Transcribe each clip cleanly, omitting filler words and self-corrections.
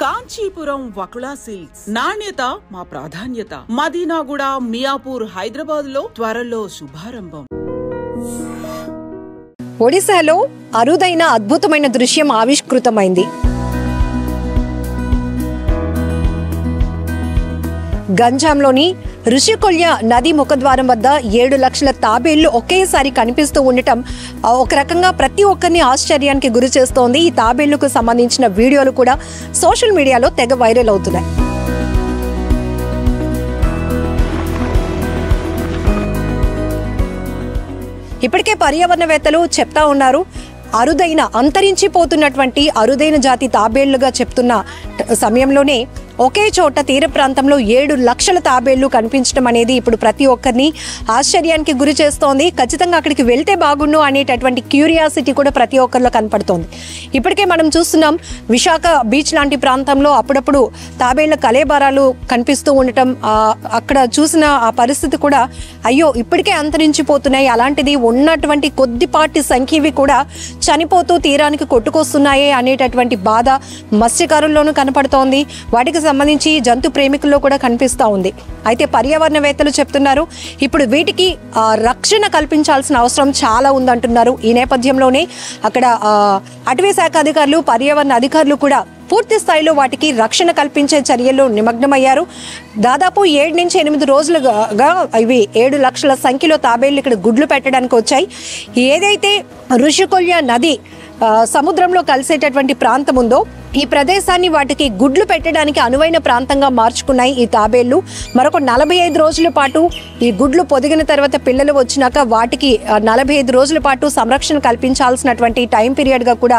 Kanchipuram Vakula silks నాణ్యత మా ప్రాధాన్యత. మదీనాగూడ, మియాపూర్, హైదరాబాద్ లో త్వరలో శుభారంభం. ఒడిశాలో అరుదైన అద్భుతమైన దృశ్యం ఆవిష్కృతమైంది. గంజాంలోని ఋషికొల్య నది ముఖద్వారం వద్ద 7 లక్షల తాబేళ్లు ఒకేసారి కనిపిస్తూ ఉండటం ఒక రకంగా ప్రతి ఒక్కరిని ఆశ్చర్యానికి గురి చేస్తోంది. ఈ తాబేళ్లకు సంబంధించిన వీడియోలు కూడా సోషల్ మీడియాలో తెగ వైరల్ అవుతున్నాయి. ఇప్పటికే పర్యావరణవేత్తలు చెప్తా ఉన్నారు, అంతరించిపోతున్నటువంటి అరుదైన జాతి తాబేళ్లుగా చెప్తున్న సమయంలోనే ఒకే చోట తీర ప్రాంతంలో 7 లక్షల తాబేళ్లు కనిపించడం అనేది ఇప్పుడు ప్రతి ఒక్కరిని ఆశ్చర్యానికి గురి చేస్తోంది. ఖచ్చితంగా అక్కడికి వెళ్తే బాగుండు అనేటటువంటి క్యూరియాసిటీ కూడా ప్రతి ఒక్కరిలో కనపడుతోంది. ఇప్పటికే మనం చూస్తున్నాం, విశాఖ బీచ్ లాంటి ప్రాంతంలో అప్పుడప్పుడు తాబేళ్ల కలేబారాలు కనిపిస్తూ ఉండటం, అక్కడ చూసిన ఆ పరిస్థితి కూడా అయ్యో ఇప్పటికే అంతరించిపోతున్నాయి, అలాంటిది ఉన్నటువంటి కొద్దిపాటి సంఖ్యవి కూడా చనిపోతూ తీరానికి కొట్టుకొస్తున్నాయే అనేటటువంటి బాధ మత్స్యకారుల్లోనూ కనపడుతోంది. వాటికి సంబంధించి జంతు ప్రేమికుల్లో కూడా కనిపిస్తూ ఉంది. అయితే పర్యావరణవేత్తలు చెప్తున్నారు, ఇప్పుడు వీటికి రక్షణ కల్పించాల్సిన అవసరం చాలా ఉందంటున్నారు. ఈ నేపథ్యంలోనే అక్కడ అటవీ శాఖ అధికారులు, పర్యావరణ అధికారులు కూడా పూర్తి స్థాయిలో వాటికి రక్షణ కల్పించే చర్యల్లో నిమగ్నమయ్యారు. దాదాపు 7 నుంచి 8 రోజులుగా ఇవి 7 లక్షల సంఖ్యలో తాబేళ్లు ఇక్కడ గుడ్లు పెట్టడానికి వచ్చాయి. ఏదైతే ఋషికొల్య నది సముద్రంలో కలిసేటటువంటి ప్రాంతం ఉందో ఈ ప్రదేశాన్ని వాటికి గుడ్లు పెట్టడానికి అనువైన ప్రాంతంగా మార్చుకున్నాయి ఈ తాబేళ్లు. మరొక 45 రోజుల పాటు ఈ గుడ్లు పొదిగిన తర్వాత పిల్లలు వచ్చినాక వాటికి 45 రోజుల పాటు సంరక్షణ కల్పించాల్సినటువంటి టైం పీరియడ్గా కూడా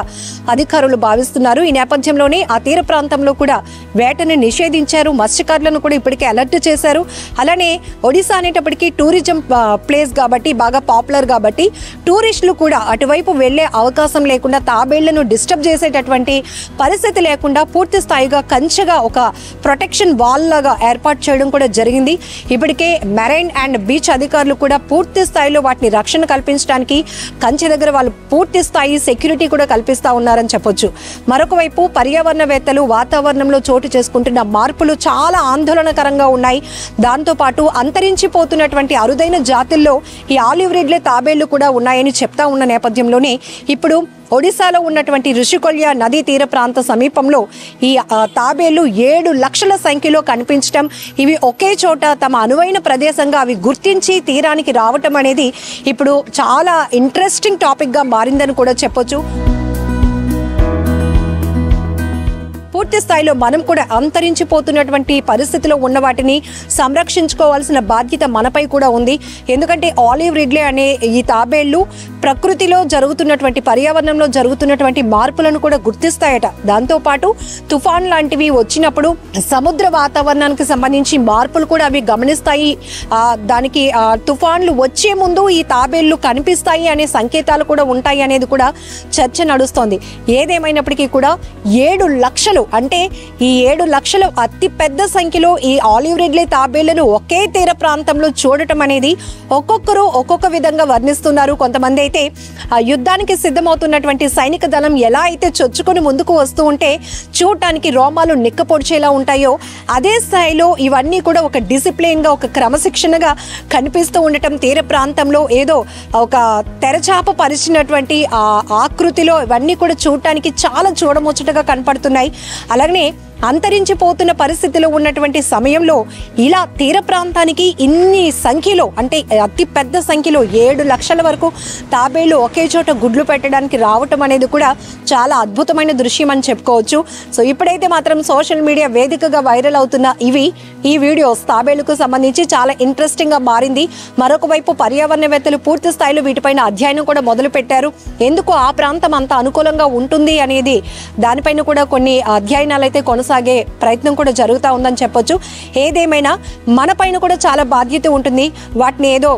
అధికారులు భావిస్తున్నారు. ఈ నేపథ్యంలోనే ఆ తీర ప్రాంతంలో కూడా వేటను నిషేధించారు. మత్స్యకారులను కూడా ఇప్పటికే అలర్ట్ చేశారు. అలానే ఒడిశా అనేటప్పటికీ టూరిజం ప్లేస్ కాబట్టి, బాగా పాపులర్ కాబట్టి టూరిస్టులు కూడా అటువైపు వెళ్లే అవకాశం లేకుండా, తాబేళ్లను డిస్టర్బ్ చేసేటటువంటి పరిస్థితి లేకుండా పూర్తి స్థాయిగా కంచెగా ఒక ప్రొటెక్షన్ వాల్ లాగా ఏర్పాటు చేయడం కూడా జరిగింది. ఇప్పటికే మెరైన్ అండ్ బీచ్ అధికారులు కూడా పూర్తి స్థాయిలో వాటిని రక్షణ కల్పించడానికి కంచె దగ్గర వాళ్ళు పూర్తి స్థాయి సెక్యూరిటీ కూడా కల్పిస్తా ఉన్నారని చెప్పొచ్చు. మరొక వైపు పర్యావరణవేత్తలు వాతావరణంలో చోటు చేసుకుంటున్న మార్పులు చాలా ఆందోళనకరంగా ఉన్నాయి. దాంతోపాటు అంతరించిపోతున్నటువంటి అరుదైన జాతుల్లో ఈ ఆలివ్ రిడ్లే తాబేళ్లు కూడా ఉన్నాయని చెప్తా ఉన్న నేపథ్యంలోనే ఇప్పుడు ఒడిశాలో ఉన్నటువంటి ఋషికొల్య నదీ తీర ప్రాంత సమీపంలో ఈ తాబేళ్లు 7 లక్షల సంఖ్యలో కనిపించడం, ఇవి ఒకే చోట తమ అనువైన ప్రదేశంగా అవి గుర్తించి తీరానికి రావటం అనేది ఇప్పుడు చాలా ఇంట్రెస్టింగ్ టాపిక్గా మారిందని కూడా చెప్పొచ్చు. పూర్తి స్థాయిలో మనం కూడా అంతరించిపోతున్నటువంటి పరిస్థితిలో ఉన్న వాటిని సంరక్షించుకోవాల్సిన బాధ్యత మనపై కూడా ఉంది. ఎందుకంటే ఆలివ్ రిడ్లే అనే ఈ తాబేళ్లు ప్రకృతిలో జరుగుతున్నటువంటి, పర్యావరణంలో జరుగుతున్నటువంటి మార్పులను కూడా గుర్తిస్తాయట. దాంతోపాటు తుఫాన్ లాంటివి వచ్చినప్పుడు సముద్ర వాతావరణానికి సంబంధించి మార్పులు కూడా అవి గమనిస్తాయి. దానికి తుఫాన్లు వచ్చే ముందు ఈ తాబేళ్లు కనిపిస్తాయి అనే సంకేతాలు కూడా ఉంటాయి అనేది కూడా చర్చ నడుస్తోంది. ఏదేమైనప్పటికీ కూడా 7 లక్షలు అంటే ఈ 7 లక్షలు అతి పెద్ద సంఖ్యలో ఈ ఆలివ్ రిడ్లే తాబేళ్లను ఒకే తీర ప్రాంతంలో చూడటం అనేది ఒక్కొక్కరు ఒక్కొక్క విధంగా వర్ణిస్తున్నారు. కొంతమంది అయితే యుద్ధానికి సిద్ధమవుతున్నటువంటి సైనిక దళం ఎలా అయితే చొచ్చుకొని ముందుకు వస్తూ ఉంటే చూడటానికి రోమాలు నిక్కపొడిచేలా ఉంటాయో అదే స్థాయిలో ఇవన్నీ కూడా ఒక డిసిప్లిన్గా, ఒక క్రమశిక్షణగా కనిపిస్తూ ఉండటం, తీర ప్రాంతంలో ఏదో ఒక తెరచాప పరిచినటువంటి ఆకృతిలో ఇవన్నీ కూడా చూడటానికి చాలా చూడముచ్చటగా కనపడుతున్నాయి. అలాగనే అంతరించిపోతున్న పరిస్థితిలో ఉన్నటువంటి సమయంలో ఇలా తీర ప్రాంతానికి ఇన్ని సంఖ్యలో, అంటే అతి పెద్ద సంఖ్యలో 7 లక్షల వరకు తాబేళ్లు ఒకే చోట గుడ్లు పెట్టడానికి రావటం అనేది కూడా చాలా అద్భుతమైన దృశ్యం అని చెప్పుకోవచ్చు. సో ఇప్పుడైతే మాత్రం సోషల్ మీడియా వేదికగా వైరల్ అవుతున్న ఈ వీడియోస్ తాబేళ్లకు సంబంధించి చాలా ఇంట్రెస్టింగ్గా మారింది. మరొక వైపు పర్యావరణవేత్తలు పూర్తి స్థాయిలో వీటిపైన అధ్యయనం కూడా మొదలు పెట్టారు. ఎందుకు ఆ ప్రాంతం అంత అనుకూలంగా ఉంటుంది అనేది దానిపైన కూడా కొన్ని అధ్యయనాలు అయితే కొనసాగే ప్రయత్నం కూడా జరుగుతూ ఉందని చెప్పొచ్చు. ఏదేమైనా మన పైన కూడా చాలా బాధ్యత ఉంటుంది. వాటిని ఏదో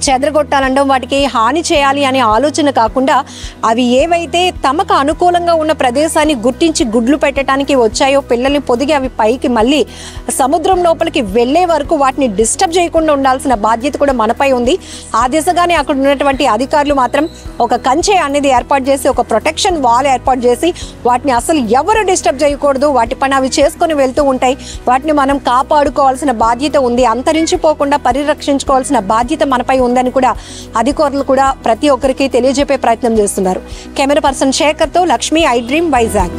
చెదరగొట్టాలంటే వాటికి హాని చేయాలి అనే ఆలోచన కాకుండా అవి ఏవైతే తమకు అనుకూలంగా ఉన్న ప్రదేశాన్ని గుర్తించి గుడ్లు పెట్టడానికి వచ్చాయో పిల్లల్ని పొదిగి అవి పైకి మళ్ళీ సముద్రం లోపలికి వెళ్లే వరకు వాటిని డిస్టర్బ్ చేయకుండా ఉండాల్సిన బాధ్యత కూడా మనపై ఉంది. ఆ దిశగానే అక్కడ ఉన్నటువంటి అధికారులు మాత్రం ఒక కంచె అనేది ఏర్పాటు చేసి ఒక ప్రొటెక్షన్ వాల్ ఏర్పాటు చేసి వాటిని అసలు ఎవరు డిస్టర్బ్ చేయకూడదు, వాటి పైన అవి చేసుకొని వెళ్తూ ఉంటాయి. వాటిని మనం కాపాడుకోవాల్సిన బాధ్యత ఉంది, అంతరించిపోకుండా పరిరక్షించుకోవాల్సిన బాధ్యత మనపై ఉందని కూడా అధికారులు కూడా ప్రతి ఒక్కరికి తెలియజెప్పే ప్రయత్నం చేస్తున్నారు. కెమెరా పర్సన్ శేఖర్తో లక్ష్మి, ఐ డ్రీమ్, వైజాగ్.